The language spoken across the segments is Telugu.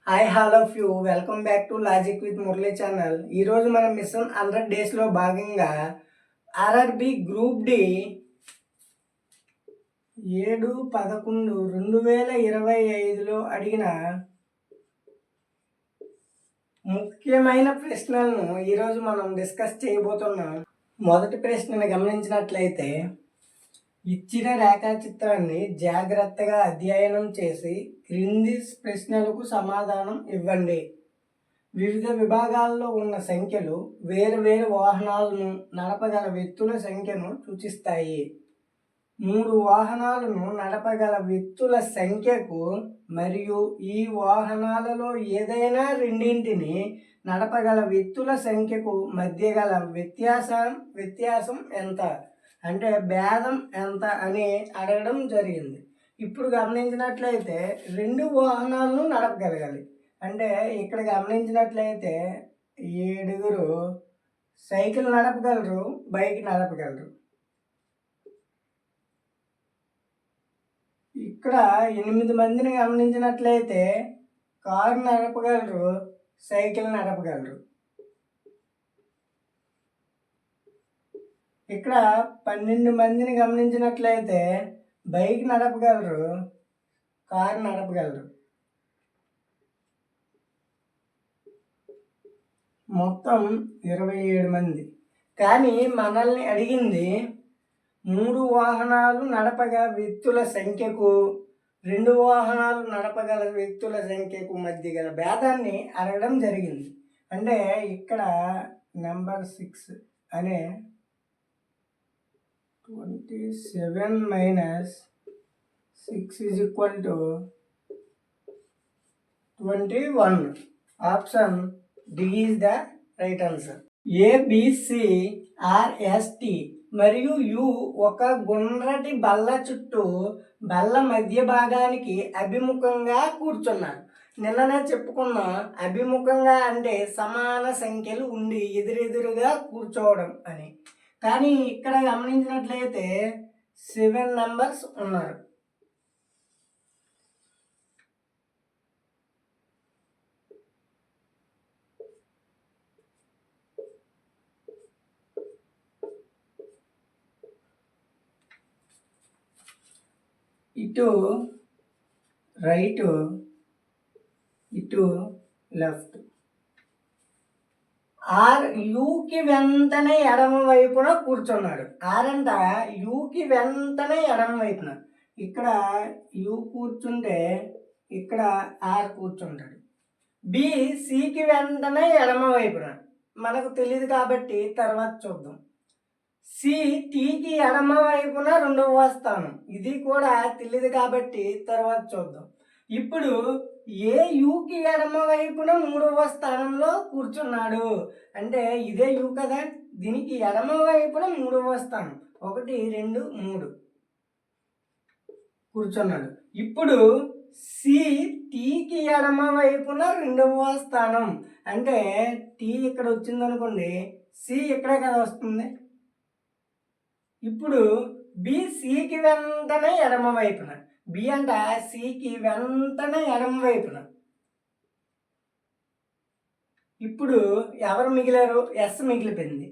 Hi all of you welcome back to logic with Murali channel. ఈరోజు మనం మిషన్ 100 డేస్లో భాగంగా ఆర్ఆర్బి గ్రూప్ డి 7/11/2025లో అడిగిన ముఖ్యమైన ప్రశ్నలను ఈరోజు మనం డిస్కస్ చేయబోతున్నాం. మొదటి ప్రశ్నను గమనించినట్లయితే, ఇచ్చిన రేఖాచిత్రాన్ని జాగ్రత్తగా అధ్యయనం చేసి క్రింది ప్రశ్నలకు సమాధానం ఇవ్వండి. వివిధ విభాగాల్లో ఉన్న సంఖ్యలు వేరువేరు వాహనాలను నడపగల వ్యక్తుల సంఖ్యను సూచిస్తాయి. 3 వాహనాలను నడపగల వ్యక్తుల సంఖ్యకు మరియు ఈ వాహనాలలో ఏదైనా రెండింటిని నడపగల వ్యక్తుల సంఖ్యకు మధ్య గల వ్యత్యాసం ఎంత, అంటే భేదం ఎంత అని అడగడం జరిగింది. ఇప్పుడు గమనించినట్లయితే 2 వాహనాలను నడపగలగాలి. అంటే ఇక్కడ గమనించినట్లయితే 7 సైకిల్ నడపగలరు, బైక్ నడపగలరు. ఇక్కడ 8 మందిని గమనించినట్లయితే కారు నడపగలరు, సైకిల్ నడపగలరు. ఇక్కడ 12 మందిని గమనించినట్లయితే బైక్ నడపగలరు, కారు నడపగలరు. మొత్తం 27 మంది. కానీ మనల్ని అడిగింది 3 వాహనాలు నడపగల వ్యక్తుల సంఖ్యకు 2 వాహనాలు నడపగల వ్యక్తుల సంఖ్యకు మధ్య గల భేదాన్ని అడగడం జరిగింది. అంటే ఇక్కడ నెంబర్ 6 అనే 27 - 6 = 21. Option D is the right answer. ABCRST మరియు యు ఒక గుండ్రటి బల్ల చుట్టూ బల్ల మధ్య భాగానికి అభిముఖంగా కూర్చున్నారు. నిన్ననే చెప్పుకున్న అభిముఖంగా అంటే సమాన సంఖ్యలు ఉండి ఎదురెదురుగా కూర్చోవడం అని. కానీ ఇక్కడ గమనించినట్లయితే 7 మెంబర్స్ ఉన్నారు. ఇటు రైట్, ఇటు లెఫ్ట్. ఆర్ యూకి వెంటనే ఎడమ వైపున కూర్చున్నాడు. ఆర్ అంట యూకి వెంటనే ఎడమ వైపున. ఇక్కడ యూ కూర్చుంటే ఇక్కడ ఆర్ కూర్చుంటాడు. బి సికి వెంటనే ఎడమ వైపున. మనకు తెలియదు కాబట్టి తర్వాత చూద్దాం. సి టీకి ఎడమ వైపున 2వ స్థానం. ఇది కూడా తెలియదు కాబట్టి తర్వాత చూద్దాం. ఇప్పుడు ఏ యూకి ఎడమ వైపున 3వ స్థానంలో కూర్చున్నాడు. అంటే ఇదే యూ కదా, దీనికి ఎడమ వైపున 3వ స్థానం 1 2 3 కూర్చున్నాడు. ఇప్పుడు సి టీకి ఎడమ వైపున 2వ స్థానం. అంటే టీ ఇక్కడ వచ్చింది అనుకోండి, సి ఇక్కడే కదా వస్తుంది. ఇప్పుడు బి సికి వెంటనే ఎడమ వైపున. బి అంట సికి వెంటనే ఎడమ వైపున. ఇప్పుడు ఎవరు మిగిలారు? ఎస్ మిగిలిపోయింది.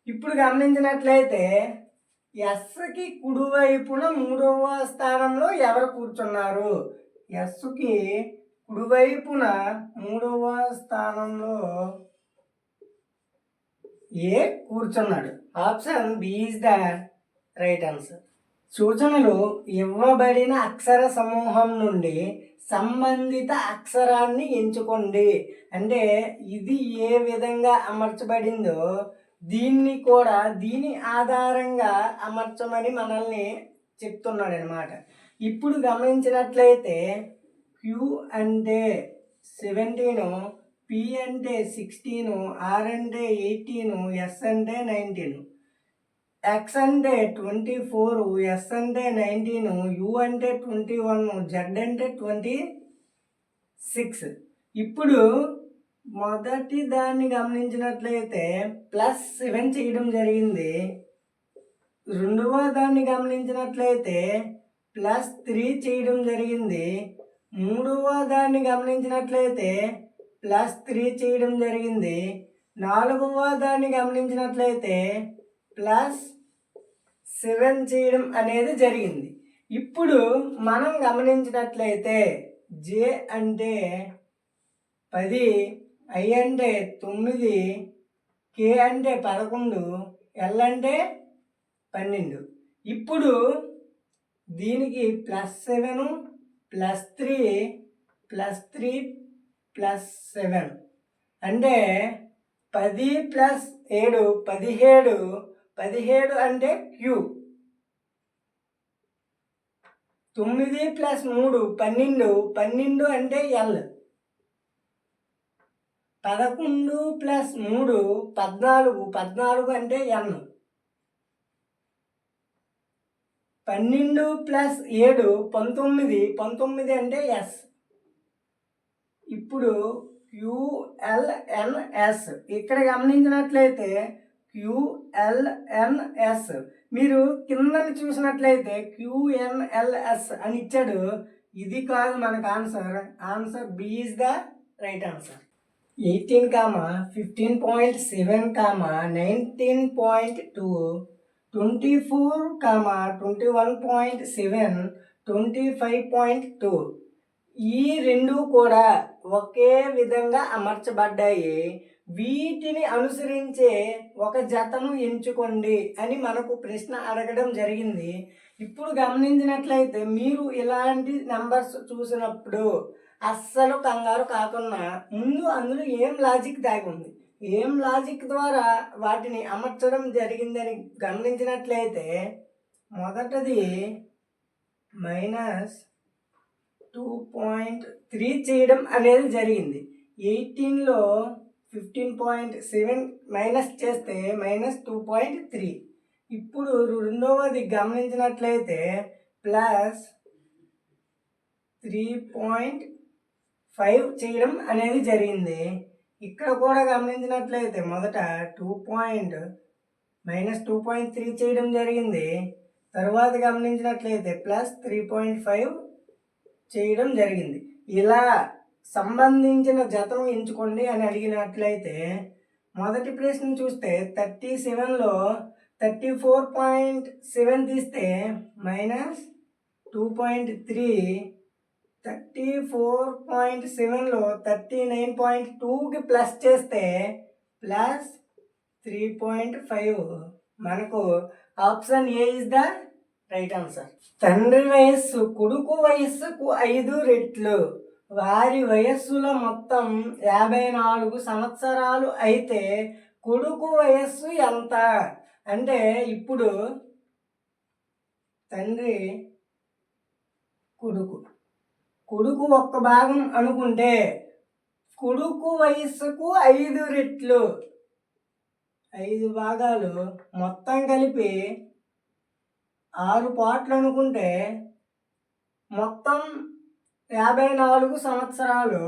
ఇప్పుడు గమనించినట్లయితే ఎస్కి కుడివైపున 3వ స్థానంలో ఎవరు కూర్చున్నారు? ఎస్కి కుడివైపున 3వ స్థానంలో ఏ కూర్చున్నాడు. Option B is the right answer. సూచనలు ఇవ్వబడిన అక్షర సమూహం నుండి సంబంధిత అక్షరాన్ని ఎంచుకోండి. అంటే ఇది ఏ విధంగా అమర్చబడిందో దీని ఆధారంగా అమర్చమని మనల్ని చెప్తున్నాడు అన్నమాట. ఇప్పుడు గమనించినట్లయితే క్యూ అంటే 17, పి అంటే 16, ఆర్ అంటే 18, ఎస్ అంటే 19, ఎక్స్ అంటే 24, ఎస్ అంటే 19, యు అంటే 21, జెడ్ అంటే 26. ఇప్పుడు మొదటి దాన్ని గమనించినట్లయితే +7 చేయడం జరిగింది. రెండవ దాన్ని గమనించినట్లయితే +3 చేయడం జరిగింది. మూడవ దాన్ని గమనించినట్లయితే +3 చేయడం జరిగింది. నాలుగవ దాన్ని గమనించినట్లయితే +7 చేయడం అనేది జరిగింది. ఇప్పుడు మనం గమనించినట్లయితే జే అంటే 10, ఐ అంటే 9, కే అంటే 11, ఎల్ అంటే 12. ఇప్పుడు దీనికి +7 +3 +3 +7 అంటే 10 + 7 17. 17 అంటే క్యూ. 9 + 3 12. 12 అంటే ఎల్. 11 + 3 14. 14 అంటే ఎన్. 12 + 7 19. 19 అంటే ఎస్. ఇప్పుడు QLNS ఇక్కడ గమనించినట్లయితే QLNS మీరు కిందని చూసినట్లయితే QNLS అని ఇచ్చాడు. ఇది కాదు మనకు answer B is the right answer. 18, 15.7, 19.2, 24, 21.7, 25.2 ఈ రెండు కూడా ఒకే విధంగా అమర్చబడ్డాయి. వీటిని అనుసరించే ఒక జతను ఎంచుకోండి అని మనకు ప్రశ్న అడగడం జరిగింది. ఇప్పుడు గమనించినట్లయితే మీరు ఇలాంటి నెంబర్స్ చూసినప్పుడు అస్సలు కంగారు కాకుండా ముందు అందులో ఏం లాజిక్ దాగి ఉంది, ఏం లాజిక్ ద్వారా వాటిని అమర్చడం జరిగిందని గమనించినట్లయితే మొదటిది -2.3 చేయడం అనేది జరిగింది. 18లో 15.7 మైనస్ చేస్తే -2.3. ఇప్పుడు రెండవది గమనించినట్లయితే +3.5 చేయడం అనేది జరిగింది. ఇక్కడ కూడా గమనించినట్లయితే మొదట -2.3 చేయడం జరిగింది. తర్వాత గమనించినట్లయితే +3.5 చేయడం జరిగింది. ఇలా సంబంధించిన జతను ఎంచుకోండి అని అడిగినట్లయితే మొదటి ప్రశ్న చూస్తే 37లో 34.7 తీస్తే -2.3, 34.7లో 39.2కి ప్లస్ చేస్తే +3.5. మనకు option A is the right answer. తండ్రి వయస్సు కొడుకు వయస్సుకు 5 రెట్లు. వారి వయస్సుల మొత్తం 54 సంవత్సరాలు అయితే కొడుకు వయస్సు ఎంత? అంటే ఇప్పుడు తండ్రి కొడుకు ఒక్క భాగం అనుకుంటే కొడుకు వయస్సుకు 5 రెట్లు, 5 భాగాలు మొత్తం కలిపి 6 పార్ట్లు అనుకుంటే మొత్తం 54 సంవత్సరాలు.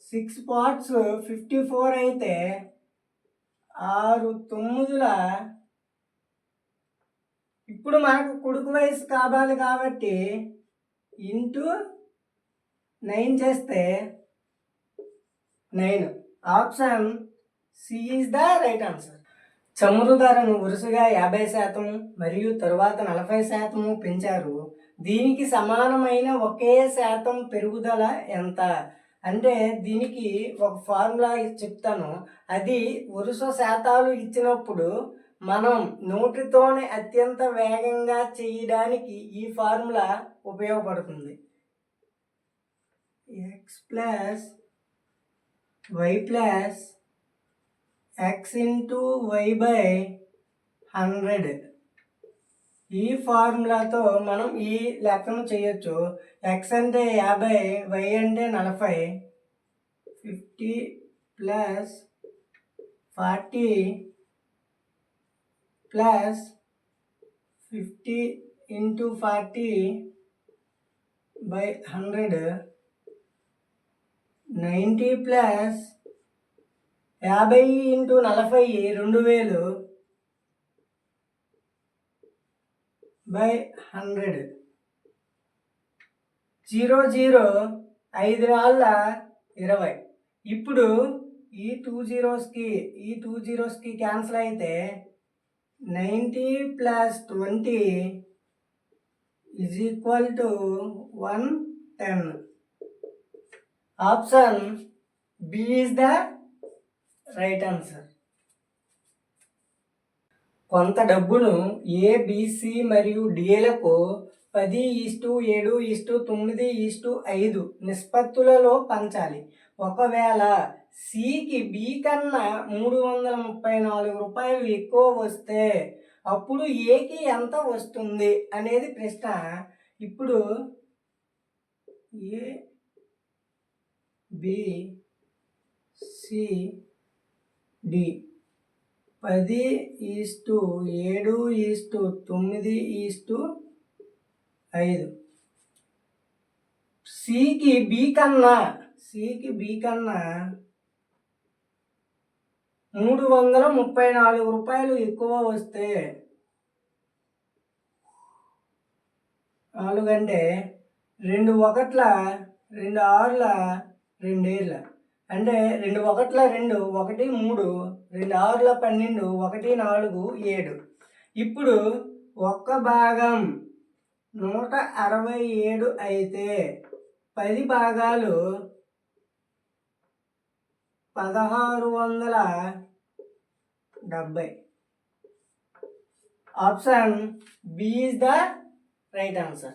6 పార్ట్స్ 54 అయితే 6 9ల ఇప్పుడు మనకు కొడుకు వయసు కావాలి కాబట్టి ఇంటూ 9 చేస్తే 9. Option C is the right answer. చమురు ధరను వరుసగా 50% మరియు తరువాత 40% పెంచారు. దీనికి సమానమైన ఒకే శాతం పెరుగుదల ఎంత? అంటే దీనికి ఒక ఫార్ములా చెప్తాను. అది వరుస శాతాలు ఇచ్చినప్పుడు మనం నోటితోనే అత్యంత వేగంగా చేయడానికి ఈ ఫార్ములా ఉపయోగపడుతుంది. x + y + x × y/100 ఈ ఫార్ములాతో మనం ఈ లెక్కను చేయొచ్చు. x అంటే 50, y అంటే 40. 50 + 40 + 50 × 40/100 90 + 50 × 40 2000/100 0 0 5 నాళ్ళ 20. ఇప్పుడు ఈ 2 zeros కి క్యాన్సిల్ అయితే 90 + 20 = 110. Option B is the right answer. కొంత డబ్బును ఏ, బి, సి మరియు డిలకు 10:7:9:5 నిష్పత్తులలో పంచాలి. ఒకవేళ సికి బి కన్నా 334 రూపాయలు ఎక్కువ వస్తే అప్పుడు ఏకి ఎంత వస్తుంది అనేది ప్రశ్న. ఇప్పుడు ఏ, బి, సి, డి 10:7:9:5. సికి బి కన్నా 334 రూపాయలు ఎక్కువ వస్తే 4 అంటే 2 1ల 2 6ల 2 7ల అంటే 2 1ల 2 1 3 2 6ల 12 1 4 7. ఇప్పుడు ఒక్క భాగం 167 అయితే 10 భాగాలు 1670. Option B is the right answer.